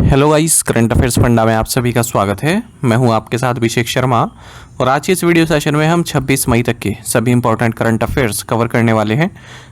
Hello guys, current affairs funda में आप सभी का स्वागत है। मैं हूं आपके साथ अभिषेक शर्मा और आज के इस वीडियो सेशन में हम 26 मई तक के सभी इंपॉर्टेंट करंट अफेयर्स कवर करने वाले हैं।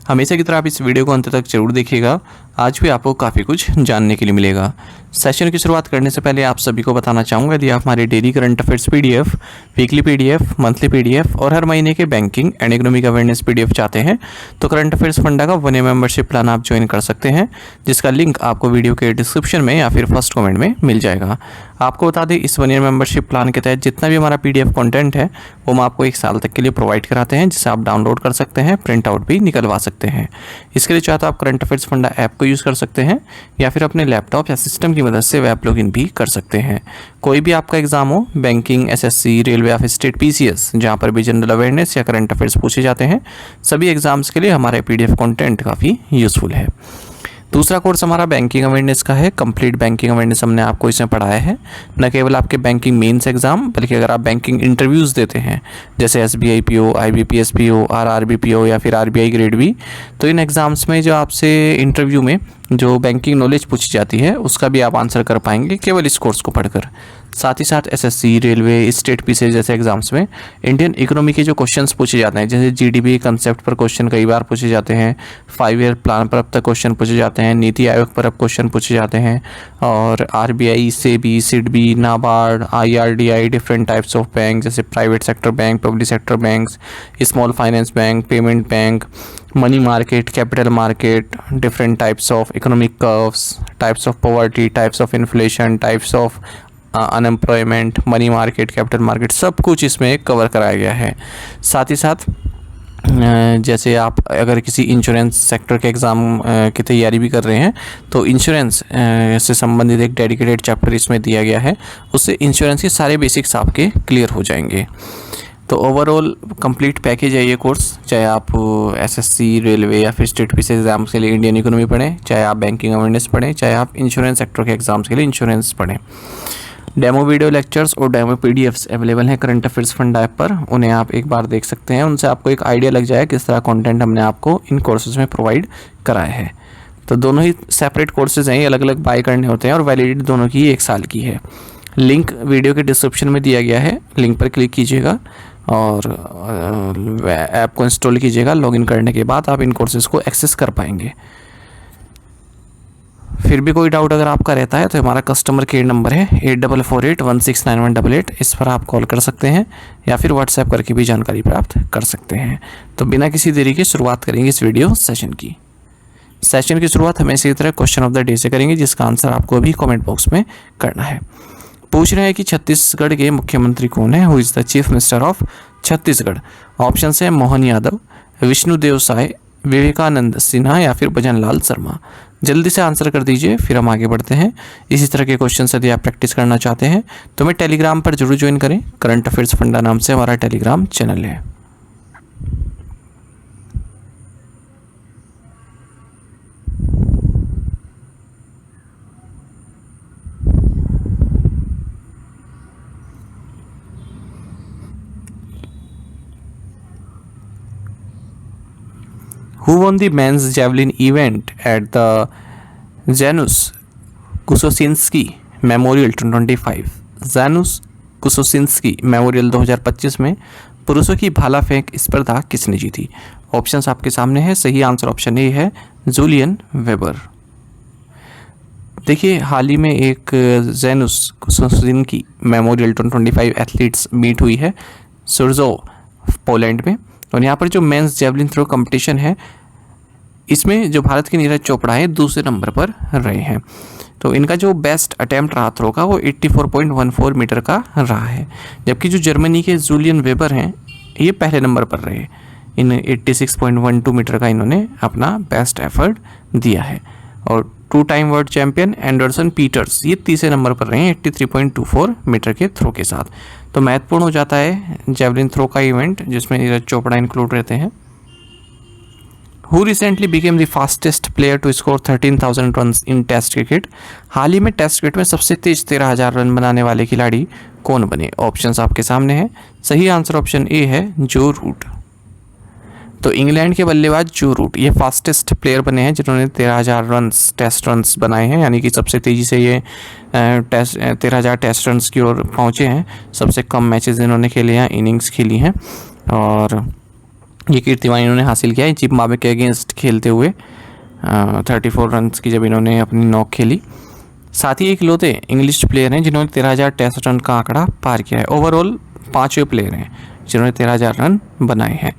हमेशा की तरह आप इस वीडियो को अंत तक जरूर देखिएगा, आज भी आपको काफ़ी कुछ जानने के लिए मिलेगा। सेशन की शुरुआत करने से पहले आप सभी को बताना चाहूँगा, यदि आप हमारे daily current affairs PDF, weekly PDF, monthly PDF और हर महीने के banking and economic awareness PDF चाहते हैं तो करंट अफेयर्स फंडा का 1 ईयर मेंबरशिप प्लान आप ज्वाइन कर सकते हैं, जिसका लिंक आपको वीडियो के डिस्क्रिप्शन में या फिर फर्स्ट कमेंट में मिल जाएगा। आपको बता दें, इस 1 ईयर मेंबरशिप प्लान के तहत जितना भी हमारा पीडीएफ कंटेंट है वो हम आपको 1 साल तक के लिए प्रोवाइड कराते हैं, जिसे आप डाउनलोड कर सकते हैं, प्रिंट आउट भी निकलवा सकते हैं। इसके लिए चाहे तो आप करंट अफेयर्स फंडा ऐप को यूज़ कर सकते हैं या फिर अपने लैपटॉप या सिस्टम की मदद से वेब लॉगिन भी कर सकते हैं। कोई भी आपका एग्जाम हो, बैंकिंग, एसएससी, रेलवे या फिर स्टेट पीसीएस, जहाँ पर भी जनरल अवेयरनेस या करंट अफेयर्स पूछे जाते हैं, सभी एग्जाम्स के लिए हमारे पीडीएफ कंटेंट काफ़ी यूज़फुल है। दूसरा कोर्स हमारा बैंकिंग अवेयरनेस का है। कंप्लीट बैंकिंग अवेयरनेस हमने आपको इसमें पढ़ाया है। न केवल आपके बैंकिंग मेंस एग्जाम, बल्कि अगर आप बैंकिंग इंटरव्यूज़ देते हैं जैसे SBI PO, IBPS PO, RRB PO या फिर आरबीआई ग्रेड बी, तो इन एग्ज़ाम्स में जो आपसे इंटरव्यू में जो बैंकिंग नॉलेज पूछी जाती है उसका भी आप आंसर कर पाएंगे केवल इस कोर्स को पढ़कर। साथ ही साथ एसएससी, रेलवे, स्टेट पीसीएस जैसे एग्जाम्स में इंडियन इकोनॉमी के जो क्वेश्चंस पूछे जाते हैं, जैसे जीडीपी कंसेप्ट पर क्वेश्चन कई बार पूछे जाते हैं, 5 ईयर प्लान पर अब तक क्वेश्चन पूछे जाते हैं, नीति आयोग पर अब क्वेश्चन पूछे जाते हैं, और RBI, SEBI, SIDBI, NABARD, IRDAI, different types of bank जैसे private sector bank, public sector banks, small finance bank, payment bank, money market, capital market, different types of economic curves, types of poverty, types of inflation, types of unemployment, money market, capital market, सब कुछ इसमें cover कराया गया है। साथ ही साथ जैसे आप अगर किसी इंश्योरेंस सेक्टर के एग्ज़ाम की तैयारी भी कर रहे हैं तो इंश्योरेंस से संबंधित एक डेडिकेटेड चैप्टर इसमें दिया गया है, उससे इंश्योरेंस के सारे बेसिक्स आपके क्लियर हो जाएंगे। तो ओवरऑल कंप्लीट पैकेज है ये कोर्स, चाहे आप एसएससी, रेलवे या फिर स्टेट पीसीएस एग्जाम्स के लिए इंडियन इकोनॉमी पढ़ें, चाहे आप बैंकिंग अवेयरनेस पढ़ें, चाहे आप इंश्योरेंस सेक्टर के एग्जाम्स के लिए इंश्योरेंस पढ़ें। डेमो वीडियो लेक्चर्स और डेमो पीडीएफ्स अवेलेबल हैं करंट अफेयर्स फंड ऐप पर, उन्हें आप एक बार देख सकते हैं। उनसे आपको एक आइडिया लग जाए किस तरह कंटेंट हमने आपको इन कोर्सेज में प्रोवाइड कराया है। तो दोनों ही सेपरेट कोर्सेज हैं, ये अलग अलग बाय करने होते हैं और वैलिडिटी दोनों की 1 साल की है। लिंक वीडियो के डिस्क्रिप्शन में दिया गया है, लिंक पर क्लिक कीजिएगा और ऐप को इंस्टॉल कीजिएगा। लॉगिन करने के बाद आप इन कोर्सेज़ को एक्सेस कर पाएंगे। फिर भी कोई डाउट अगर आपका रहता है तो हमारा कस्टमर केयर नंबर है 8448169188, इस पर आप कॉल कर सकते हैं या फिर व्हाट्सएप करके भी जानकारी प्राप्त कर सकते हैं। तो बिना किसी देरी के शुरुआत करेंगे इस वीडियो सेशन की। सेशन की शुरुआत हमें इसी तरह क्वेश्चन ऑफ द डे से करेंगे, जिसका आंसर आपको अभी कमेंट बॉक्स में करना है। पूछ रहे हैं कि छत्तीसगढ़ के मुख्यमंत्री कौन है, who is the chief minister of Chhattisgarh. Option है मोहन यादव, विष्णुदेव साय, विवेकानंद सिन्हा या फिर भजन लाल शर्मा। जल्दी से आंसर कर दीजिए, फिर हम आगे बढ़ते हैं। इसी तरह के क्वेश्चन यदि आप प्रैक्टिस करना चाहते हैं तो हमें टेलीग्राम पर जरूर ज्वाइन करें। करंट अफेयर्स फंडा नाम से हमारा टेलीग्राम चैनल है। Who won the men's javelin event at the Janusz Kusocinski Memorial 2025? जानुस कुसोसिंस्की memorial 2025 में पुरुषों की भाला फेंक स्पर्धा किसने जीती? ऑप्शंस आपके सामने है। सही आंसर ऑप्शन ए है, जूलियन वेबर। देखिए, हाल ही में एक जानुस कुसोसिंस्की मेमोरियल 2025 एथलीट्स मीट हुई है सुर्जो, पोलैंड में, और यहाँ पर जो मेंस जेवलिन थ्रो कंपटीशन है इसमें जो भारत के नीरज चोपड़ा है दूसरे नंबर पर रहे हैं। तो इनका जो बेस्ट अटेम्प्ट रहा थ्रो का वो 84.14 मीटर का रहा है, जबकि जो जर्मनी के जूलियन वेबर हैं ये पहले नंबर पर रहे। इन 86.12 मीटर का इन्होंने अपना बेस्ट एफर्ट दिया है। और 2 time world champion Anderson Peters ये तीसरे नंबर पर रहे हैं 83.24 मीटर के थ्रो के साथ। तो महत्वपूर्ण हो जाता है जेवलिन थ्रो का इवेंट, जिसमें नीरज चोपड़ा इंक्लूड रहते हैं। Who recently became the fastest player to score 13,000 runs in test cricket? हाल ही में टेस्ट क्रिकेट में सबसे तेज 13,000 रन बनाने वाले खिलाड़ी कौन बने? ऑप्शंस आपके सामने हैं। सही आंसर ऑप्शन ए है, जो रूट। तो इंग्लैंड के बल्लेबाज जो रूट ये फास्टेस्ट प्लेयर बने हैं जिन्होंने 13,000 रन्स टेस्ट रन्स बनाए हैं, यानी कि सबसे तेज़ी से ये 13,000 टेस्ट रन्स की ओर पहुँचे हैं। सबसे कम मैचेस इन्होंने खेले हैं, इनिंग्स खेली हैं, और ये कीर्तिमान इन्होंने हासिल किया है जिम्बाब्वे के अगेंस्ट खेलते हुए 34 रन्स की जब इन्होंने अपनी नॉक खेली। साथ ही इकलौते इंग्लिश प्लेयर हैं जिन्होंने 13,000 टेस्ट रन का आंकड़ा पार किया है। ओवरऑल 5वें प्लेयर हैं जिन्होंने 13,000 रन बनाए हैं,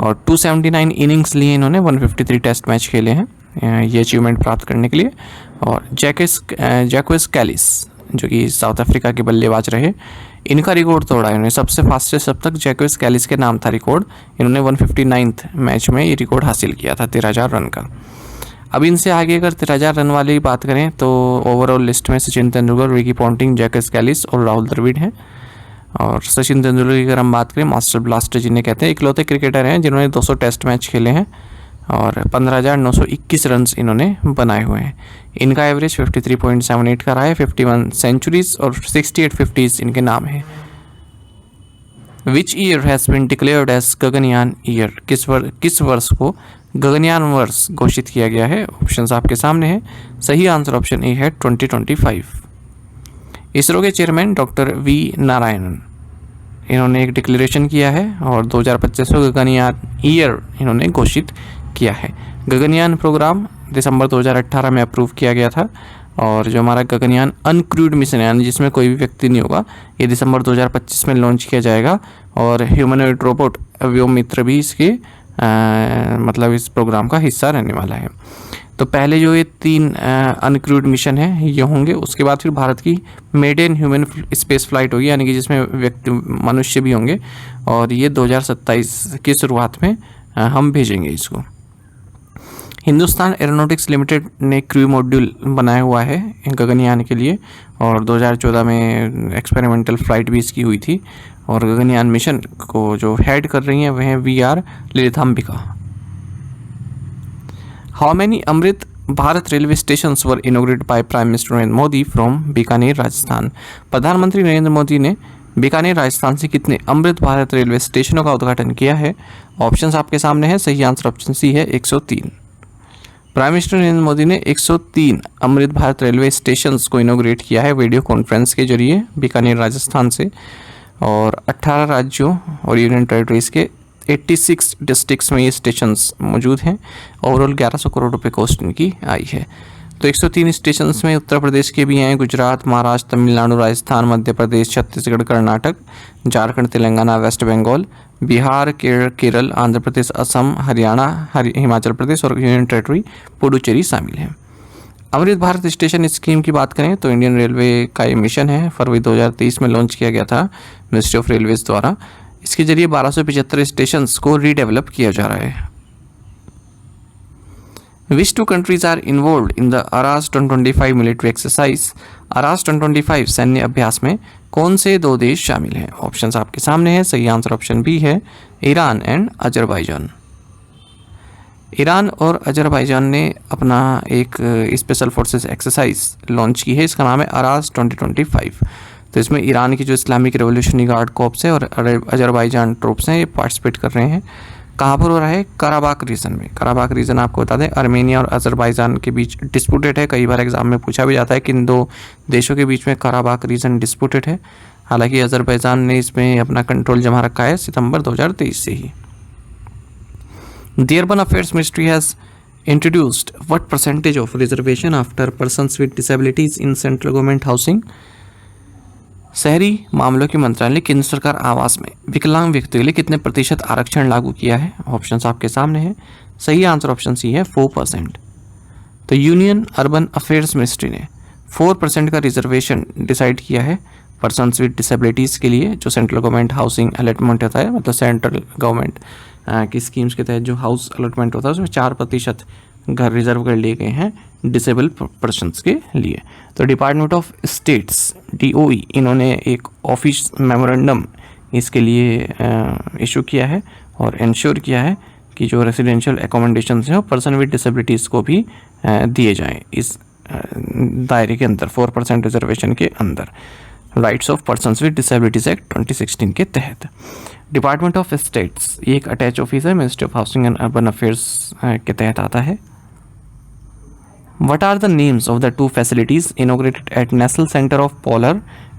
और 279 इनिंग्स लिए इन्होंने, 153 टेस्ट मैच खेले हैं ये अचीवमेंट प्राप्त करने के लिए। और जैक्वेस कैलिस जो कि साउथ अफ्रीका के बल्लेबाज रहे, इनका रिकॉर्ड तोड़ा इन्होंने। सबसे फास्टेस्ट अब तक जैक्वेस कैलिस के नाम था रिकॉर्ड, इन्होंने 159 मैच में ये रिकॉर्ड हासिल किया था 13,000 रन का। अब इनसे आगे अगर 13,000 रन वाली बात करें तो ओवरऑल लिस्ट में Sachin Tendulkar, Ricky Ponting, Jacques Kallis और राहुल द्रविड़ हैं। और सचिन तेंदुलकर की अगर हम बात करें, मास्टर ब्लास्टर जिन्हें कहते हैं, इकलौते क्रिकेटर हैं जिन्होंने 200 टेस्ट मैच खेले हैं और 15,921 रन्स इन्होंने बनाए हुए हैं। इनका एवरेज 53.78 का रहा है, 51 सेंचुरीज और 68 50s इनके नाम है। Which year has been declared as Gaganyaan year, किस वर्ष को गगनयान वर्ष घोषित किया गया है? ऑप्शंस आपके सामने हैं। सही आंसर ऑप्शन ए है 2025। इसरो के चेयरमैन डॉक्टर वी नारायणन, इन्होंने एक डिक्लेरेशन किया है और 2025 को गगनयान ईयर इन्होंने घोषित किया है। गगनयान प्रोग्राम दिसंबर 2018 में अप्रूव किया गया था, और जो हमारा गगनयान अनक्रूड मिशन है, यानी जिसमें कोई भी व्यक्ति नहीं होगा, ये दिसंबर 2025 में लॉन्च किया जाएगा। और ह्यूमनॉइड रोबोट व्योममित्र भी इसके मतलब इस प्रोग्राम का हिस्सा रहने वाला है। तो पहले जो ये 3 अनक्रूड मिशन है ये होंगे, उसके बाद फिर भारत की मेडेन ह्यूमन स्पेस फ्लाइट होगी, यानी कि जिसमें व्यक्ति मनुष्य भी होंगे, और ये 2027 की शुरुआत में हम भेजेंगे इसको। हिंदुस्तान एरोनॉटिक्स लिमिटेड ने क्रू मॉड्यूल बनाया हुआ है गगनयान के लिए, और 2014 में एक्सपेरिमेंटल फ्लाइट भी इसकी हुई थी। और गगनयान मिशन को जो हेड कर रही हैं वह हैं VR Lalithambika. How many Amrit Bharat railway station were inaugurated by prime minister Narendra Modi from Bikaner Rajasthan. प्रधानमंत्री नरेंद्र मोदी ने बीकानेर राजस्थान से कितने अमृत भारत रेलवे स्टेशनों का उद्घाटन किया है? ऑप्शंस आपके सामने हैं। सही आंसर ऑप्शन सी है 103। प्राइम मिनिस्टर नरेंद्र मोदी ने 103 अमृत भारत रेलवे स्टेशंस को इनॉग्रेट किया है वीडियो कॉन्फ्रेंस के जरिए बीकानेर राजस्थान से, और 18 राज्यों और यूनियन टेरिटरीज के 86 डिस्ट्रिक्ट्स में ये स्टेशंस मौजूद हैं। ओवरऑल 1100 करोड़ रुपए कॉस्ट इनकी आई है। तो 103 स्टेशंस में उत्तर प्रदेश के भी हैं, गुजरात, महाराष्ट्र, तमिलनाडु, राजस्थान, मध्य प्रदेश, छत्तीसगढ़, कर्नाटक, झारखंड, तेलंगाना, वेस्ट बंगाल, बिहार, केरल, आंध्र प्रदेश, असम, हरियाणा, हिमाचल प्रदेश और यूनियन टेरिटरी पुडुचेरी शामिल हैं। अमृत भारत स्टेशन स्कीम की बात करें तो इंडियन रेलवे का ये मिशन है, फरवरी 2023 में लॉन्च किया गया था मिनिस्ट्री ऑफ रेलवेज द्वारा। इसके जरिए 1275 स्टेशंस को रीडेवलप किया जा रहा है। Which two countries are involved in the ARAS 2025 military exercise? ARAS 2025 सैन्य अभ्यास में कौन से 2 देश शामिल हैं? ऑप्शंस आपके सामने हैं। सही आंसर ऑप्शन बी है ईरान एंड अजरबैजान। ईरान और अजरबैजान ने अपना एक स्पेशल फोर्सेस एक्सरसाइज लॉन्च की है, इसका नाम है ARAS 2025। तो इसमें ईरान की जो इस्लामिक रेवोल्यूशनरी गार्ड कॉर्प्स है और अजरबैजान ट्रूप्स हैं ये पार्टिसिपेट कर रहे हैं। कहाँ पर हो रहा है? कराबाक रीजन में। कराबाक रीजन आपको बता दें अर्मेनिया और अजरबैजान के बीच डिस्प्यूटेड है। कई बार एग्जाम में पूछा भी जाता है कि इन 2 देशों के बीच में कराबाक रीजन डिस्प्यूटेड है। हालांकि अजरबैजान ने इसमें अपना कंट्रोल जमा रखा है सितंबर 2023 से ही। The Urban Affairs Ministry has introduced what percentage of reservation after persons with disabilities in central government housing? शहरी मामलों के मंत्रालय केंद्र सरकार आवास में विकलांग व्यक्तियों के लिए कितने प्रतिशत आरक्षण लागू किया है? ऑप्शंस आपके सामने हैं। सही आंसर ऑप्शन सी है 4%। तो यूनियन अर्बन अफेयर्स मिनिस्ट्री ने 4% का रिजर्वेशन डिसाइड किया है पर्सन्स विद डिसेबिलिटीज़ के लिए, जो सेंट्रल गवर्नमेंट हाउसिंग अलॉटमेंट होता है, मतलब सेंट्रल गवर्नमेंट की स्कीम्स के तहत जो हाउस अलॉटमेंट होता है उसमें 4% घर रिजर्व कर लिए गए हैं डिसेबल पर्सन्स के लिए। तो डिपार्टमेंट ऑफ स्टेट्स DOE इन्होंने एक ऑफिस मेमोरेंडम इसके लिए इशू किया है और इंश्योर किया है कि जो रेसिडेंशियल एकोमोडेशंस हैं वो पर्सन विद डिसेबिलिटीज़ को भी दिए जाएं इस दायरे के अंदर, 4% रिजर्वेशन के अंदर, rights of persons with disabilities act 2016 के तहत। डिपार्टमेंट ऑफ स्टेट्स, ये एक अटैच ऑफिस है, ministry of housing and urban affairs के तहत आता है। What are the names of the two facilities inaugurated at National Center of Polar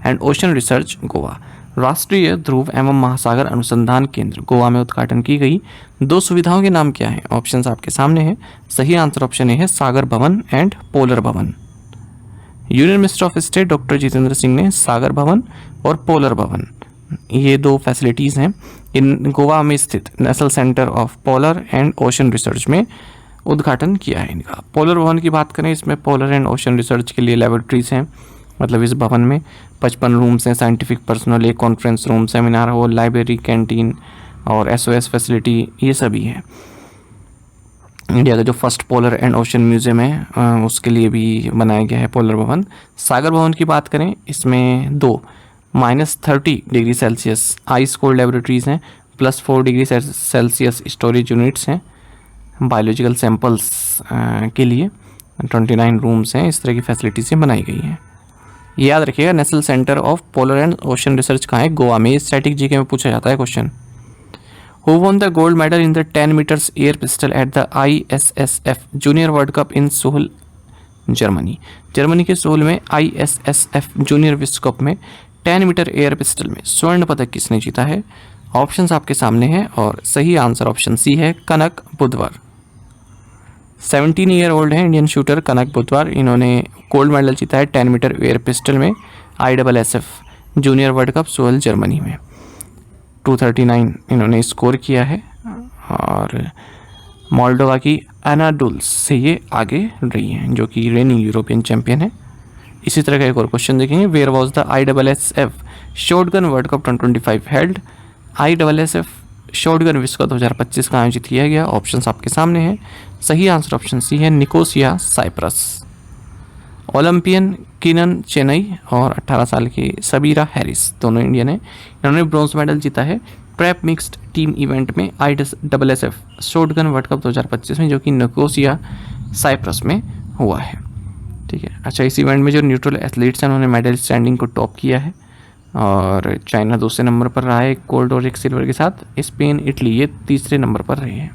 and Ocean Research, Goa? राष्ट्रीय ध्रुव एवं महासागर अनुसंधान केंद्र गोवा में उद्घाटन की गई दो सुविधाओं के नाम क्या हैं? ऑप्शंस आपके सामने हैं। सही आंसर ऑप्शन ए है सागर भवन एंड पोलर भवन। Union minister of state doctor Jitendra Singh ने सागर भवन और पोलर भवन, ये दो फैसिलिटीज़ हैं, इन गोवा में स्थित national centre of polar and ocean research में उद्घाटन किया है इनका। पोलर भवन की बात करें, इसमें पोलर एंड ओशन रिसर्च के लिए लेबोरेटरीज हैं, मतलब इस भवन में 55 रूम्स हैं, साइंटिफिक पर्सनल, एक conference room, seminar hall, library, canteen और SOS फैसिलिटी, ये सभी है। इंडिया का जो first polar and ocean museum है उसके लिए भी बनाया गया है पोलर भवन। सागर भवन की बात करें, इसमें दो -30 degree Celsius ice cold laboratories हैं, +4 डिग्री सेल्सियस स्टोरेज यूनिट्स हैं बायोलॉजिकल सैंपल्स के लिए, 29 रूम्स हैं, इस तरह की फैसिलिटीज़ बनाई गई हैं। याद रखिएगा, national centre of polar and ocean research कहाँ है? गोवा में। स्टैटिक जीके में पूछा जाता है question. Who won the gold medal in the 10 metres air pistol at the ISSF junior world cup in Suhl, Germany? Germany के सोल में ISSF junior विश्व कप में 10 मीटर एयर पिस्टल में स्वर्ण पदक किसने जीता है? ऑप्शंस आपके सामने हैं और सही आंसर ऑप्शन सी है कनक बुधवार। 17 ईयर ओल्ड है इंडियन शूटर कनक बुधवार, इन्होंने गोल्ड मेडल जीता है 10 मीटर एयर पिस्टल में ISSF junior world cup Suhl, Germany में। 239 इन्होंने स्कोर किया है और मोल्डोवा की एनाडुल्स से ये आगे रही हैं, जो कि रेनिंग यूरोपियन चैंपियन है। इसी तरह का एक और क्वेश्चन देखेंगे। Where was the ISSF shotgun world cup 2025 held? ISSF shotgun विश्व कप 2025 का आयोजित किया गया। ऑप्शंस आपके सामने हैं। सही आंसर ऑप्शन सी है निकोसिया, साइप्रस। ओलंपियन कीनन चेन्नई और 18 साल की सबीरा हैरिस, दोनों इंडियन है, इन्होंने ब्रॉन्ज मेडल जीता है प्रेप मिक्स्ड टीम इवेंट में ISSF शॉटगन वर्ल्ड कप 2025 में, जो कि निकोसिया, साइप्रस में हुआ है। ठीक है। अच्छा, इस इवेंट में जो न्यूट्रल एथलीट्स हैं उन्होंने मेडल स्टैंडिंग को टॉप किया है और चाइना दूसरे नंबर पर रहा है एक गोल्ड और एक सिल्वर के साथ। स्पेन, इटली ये तीसरे नंबर पर रहे हैं।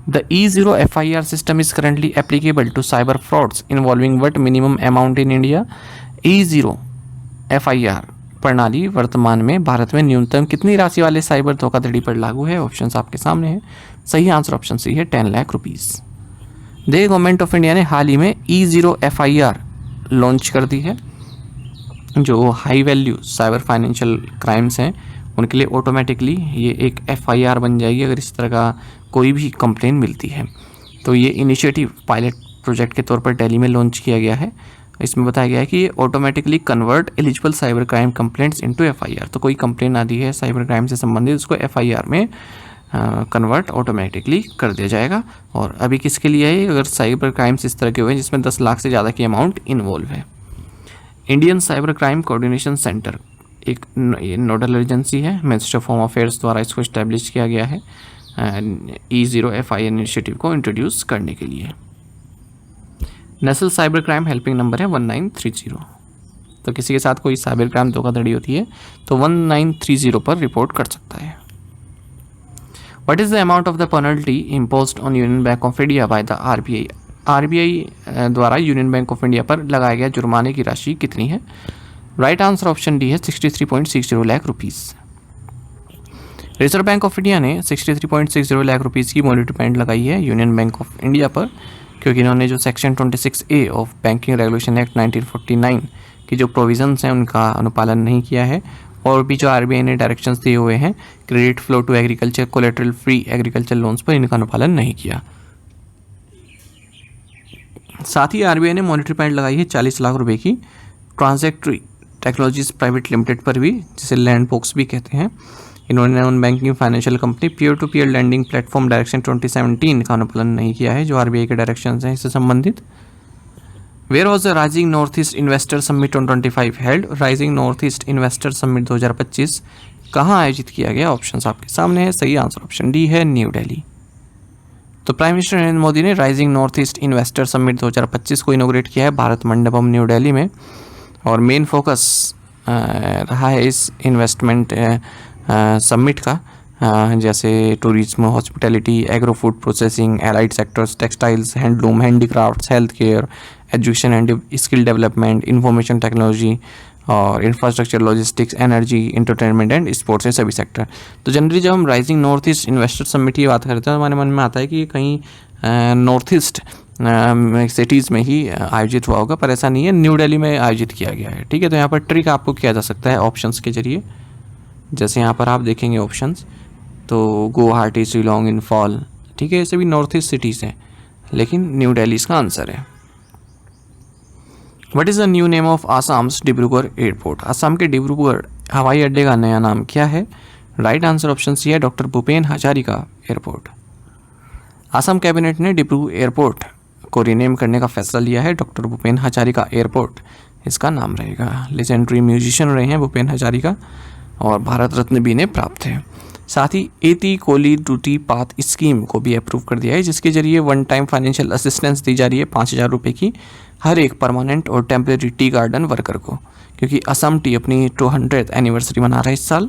The E0 FIR system is currently applicable to cyber frauds involving what minimum amount in India? E0 FIR प्रणाली वर्तमान में भारत में न्यूनतम कितनी राशि वाले साइबर धोखाधड़ी पर लागू है? ऑप्शंस आपके सामने हैं। सही आंसर ऑप्शन सी है 10 लाख रुपीज़। देखिए, गवर्नमेंट ऑफ इंडिया ने हाल ही में E0 FIR लॉन्च कर दी है। जो high value cyber financial crimes हैं उनके लिए ऑटोमेटिकली ये एक FIR बन जाएगी अगर इस तरह का कोई भी कंप्लेन मिलती है। तो ये इनिशिएटिव पायलट प्रोजेक्ट के तौर पर दिल्ली में लॉन्च किया गया है। इसमें बताया गया है कि ये automatically convert eligible cyber crime complaints into FIR। तो कोई कंप्लेन आती है साइबर क्राइम से संबंधित, उसको FIR में कन्वर्ट ऑटोमेटिकली कर दिया जाएगा। और अभी किसके लिए है? अगर साइबर क्राइम्स इस तरह के हुए जिसमें 10 लाख से ज़्यादा की अमाउंट इन्वॉल्व है। Indian cyber crime coordination centre एक नोडल एजेंसी है, मिनिस्ट्री ऑफ होम अफेयर्स द्वारा इसको इस्टेब्लिश किया गया है E0 FIR इनिशिएटिव को इंट्रोड्यूस करने के लिए। National cyber crime helping number है 1930। तो किसी के साथ कोई साइबर क्राइम धोखाधड़ी होती है तो 1930 पर रिपोर्ट कर सकता है। What is the amount of the penalty imposed on union bank of India by the RBI? RBI द्वारा यूनियन बैंक ऑफ इंडिया पर लगाया गया जुर्माने की राशि कितनी है? राइट आंसर ऑप्शन डी है 63.60 lakh rupees. Reserve bank of India ने 63.60 लाख रुपीज़ की मॉनिटरी पेमेंट लगाई है यूनियन बैंक ऑफ इंडिया पर, क्योंकि इन्होंने जो section 26A of banking regulation act 1949 की जो प्रोविजंस हैं उनका अनुपालन नहीं किया है। और भी जो RBI ने डायरेक्शंस दिए हुए हैं credit flow to agriculture, collateral free agriculture loans पर, इनका अनुपालन नहीं किया। साथ ही RBI ने मॉनिटरी पेमेंट लगाई है 40 लाख रुपए की ट्रांजैक्टरी टेक्नोलॉजीज प्राइवेट लिमिटेड पर भी, जिसे लैंड बॉक्स भी कहते हैं। इन्होंने non banking financial company peer to peer lending platform direction 2017 का अनुपालन नहीं किया है, जो RBI के डायरेक्शन हैं इससे संबंधित। Where was the Rising north east investor Summit 2025 held? Rising north east investor Summit 2025 कहाँ आयोजित किया गया? ऑप्शंस आपके सामने है। सही आंसर ऑप्शन डी है न्यू दिल्ली। तो प्राइम मिनिस्टर नरेंद्र मोदी ने rising north east investor Summit 2025 को इनोग्रेट किया है भारत मंडपम न्यू दिल्ली में। और मेन फोकस रहा है इस इन्वेस्टमेंट समिट का, जैसे tourism, hospitality, agro food processing, allied sectors, textiles, handloom, handicrafts, health care, education and skill development, information technology और infrastructure, logistics, energy, entertainment and sports, है सभी सेक्टर। तो जनरली जब हम rising north east investor summit की बात करते हैं तो हमारे मन में आता है कि ये कहीं नॉर्थ ईस्ट सिटीज़ में ही आयोजित हुआ होगा, पर ऐसा नहीं है, न्यू दिल्ली में आयोजित किया गया है। ठीक है, तो यहाँ पर ट्रिक आपको किया जा सकता है ऑप्शंस के जरिए। जैसे यहाँ पर आप देखेंगे ऑप्शंस, तो गुवाहाटी, शिलोंग, इम्फॉल, ठीक है, ये सभी नॉर्थ ईस्ट सिटीज़ हैं, लेकिन न्यू दिल्ली इसका आंसर है। What is the new name of Assam's Dibrugarh airport? Assam के डिब्रूगढ़ हवाई अड्डे का नया नाम क्या है? राइट आंसर ऑप्शन सी है, doctor Bhupen Hazarika airport. Assam cabinet ने डिब्रूगढ़ एयरपोर्ट को रीनेम करने का फैसला लिया है, डॉक्टर भूपेन हजारिका एयरपोर्ट इसका नाम रहेगा। लेजेंडरी म्यूजिशियन रहे हैं भूपेन हजारिका और भारत रत्न भी इन्हें प्राप्त है। साथ ही एती कोली ड्यूटी पाथ स्कीम को भी अप्रूव कर दिया है, जिसके जरिए वन टाइम फाइनेंशियल असिस्टेंस दी जा रही है 5,000 रुपये की हर एक परमानेंट और टेम्परेरी टी गार्डन वर्कर को, क्योंकि असम टी अपनी 200th एनिवर्सरी मना रहा है इस साल।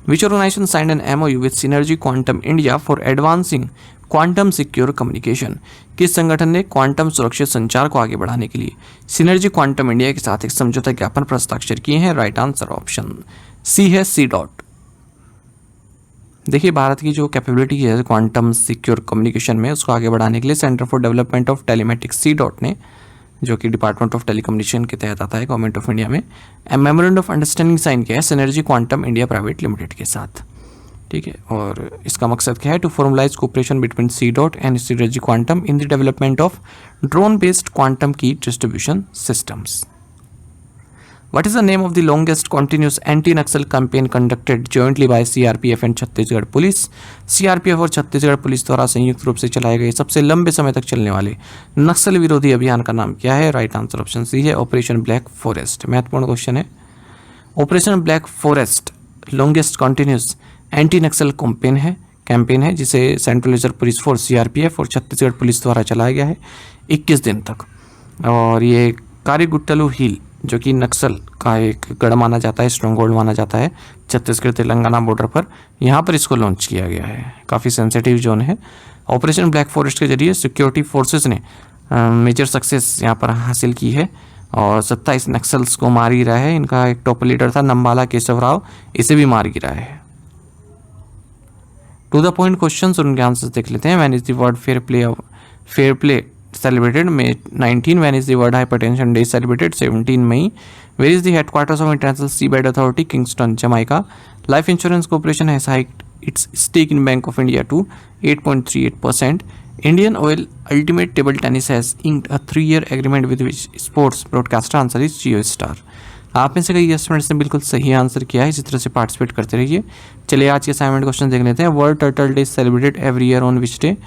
Which organisation signed an MOU with Synergy Quantum India for advancing quantum secure communication? किस संगठन ने क्वांटम सुरक्षित संचार को आगे बढ़ाने के लिए सिनर्जी क्वांटम इंडिया के साथ एक समझौता ज्ञापन पर हस्ताक्षर किए हैं? राइट आंसर ऑप्शन सी है, C. देखिए, भारत की जो कैपेबिलिटी है क्वांटम सिक्योर कम्युनिकेशन में, उसको आगे बढ़ाने के लिए centre for development of telematics C. ने, जो कि डिपार्टमेंट ऑफ टेलीकम्युनिकेशन के तहत आता है गवर्नमेंट ऑफ इंडिया में, मेमोरेंडम ऑफ अंडरस्टैंडिंग साइन किया है Synergy Quantum India private limited के साथ। ठीक है, और इसका मकसद क्या है? To formalise cooperation between C. And Synergy Quantum in the development of drone based quantum key distribution systems. What is the name of the longest continuous anti-Naxal campaign conducted jointly by CRPF and Chhattisgarh police? CRPF और Chhattisgarh police द्वारा संयुक्त रूप से चलाए गए सबसे लंबे समय तक चलने वाले नक्सल विरोधी अभियान का नाम क्या है? राइट आंसर ऑप्शन सी है, ऑपरेशन ब्लैक फॉरेस्ट। महत्वपूर्ण क्वेश्चन है। Operation Black Forest longest continuous anti Naxal campaign है जिसे Central Reserve Police Force CRPF और छत्तीसगढ़ पुलिस द्वारा चलाया गया है 21 दिन तक। और ये कारीगुट्टलू हिल, जो कि नक्सल का एक गढ़ माना जाता है, स्ट्रॉन्ग होल्ड माना जाता है छत्तीसगढ़ तेलंगाना बॉर्डर पर, यहाँ पर इसको लॉन्च किया गया है। काफ़ी सेंसिटिव जोन है। ऑपरेशन ब्लैक फॉरेस्ट के जरिए सिक्योरिटी फोर्सेस ने मेजर सक्सेस यहाँ पर हासिल की है और 27 नक्सल्स को मार गिरा है। इनका एक टॉप लीडर था नंबाला केशव राव, इसे भी मार गिरा है। टू द पॉइंट क्वेश्चन और उनके आंसर्स देख लेते हैं। When is the world fair play celebrated May 19? When is the World Hypertension Day celebrated? 17 May. Where is the headquarters of International Seabed Authority? Kingston, Jamaica. Life Insurance Corporation has hiked its stake in Bank of India to 8.38%. Indian Oil Ultimate Table Tennis has inked a 3-year agreement with which sports broadcaster? Answer is JioStar. आप में से कई students ने बिल्कुल सही answer किया है। इसी तरह से पार्टिसिपेट करते रहिए। चलिए आज के असाइनमेंट क्वेश्चन देख लेते हैं। World turtle day celebrated every year on which day?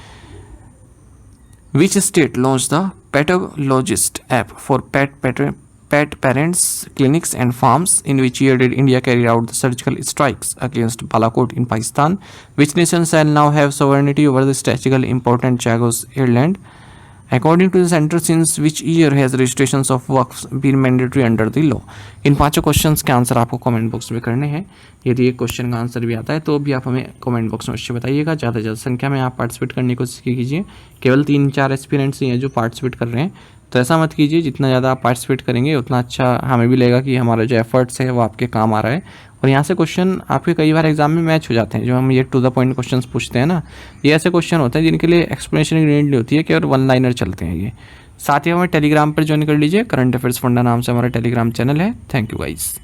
Which state launched the Petologist app for pet parents, clinics and farms? In which year did India carry out the surgical strikes against Balakot in Pakistan? Which nation shall now have sovereignty over the strategically important Chagos Airland? According to the center, since which year has registrations of works been mandatory under the law? इन पांचों questions के answer आपको comment box में करने हैं। यदि एक question का answer भी आता है तो भी आप हमें कमेंट बॉक्स में अवश्य बताइएगा। ज़्यादा से ज़्यादा संख्या में आप पार्टिसिपेट करने की कोशिश कीजिए। केवल 3-4 एस्पिरेंट्स ही हैं जो पार्टिसिपेट कर रहे हैं, तो ऐसा मत कीजिए। जितना ज़्यादा आप पार्टिसिपेट करेंगे उतना अच्छा हमें भी लगेगा कि हमारा जो एफर्ट्स है वो आपके काम आ रहा है। और यहाँ से क्वेश्चन आपके कई बार एग्जाम में मैच हो जाते हैं। जो हम ये टू द पॉइंट क्वेश्चंस पूछते हैं ना, ये ऐसे क्वेश्चन होते हैं जिनके लिए एक्सप्लेनेशन की नीड नहीं होती है, केवल वन लाइनर चलते हैं ये। साथ ही हमें टेलीग्राम पर ज्वाइन कर लीजिए। करंट अफेयर्स फंडा नाम से हमारा टेलीग्राम चैनल है। Thank you guys.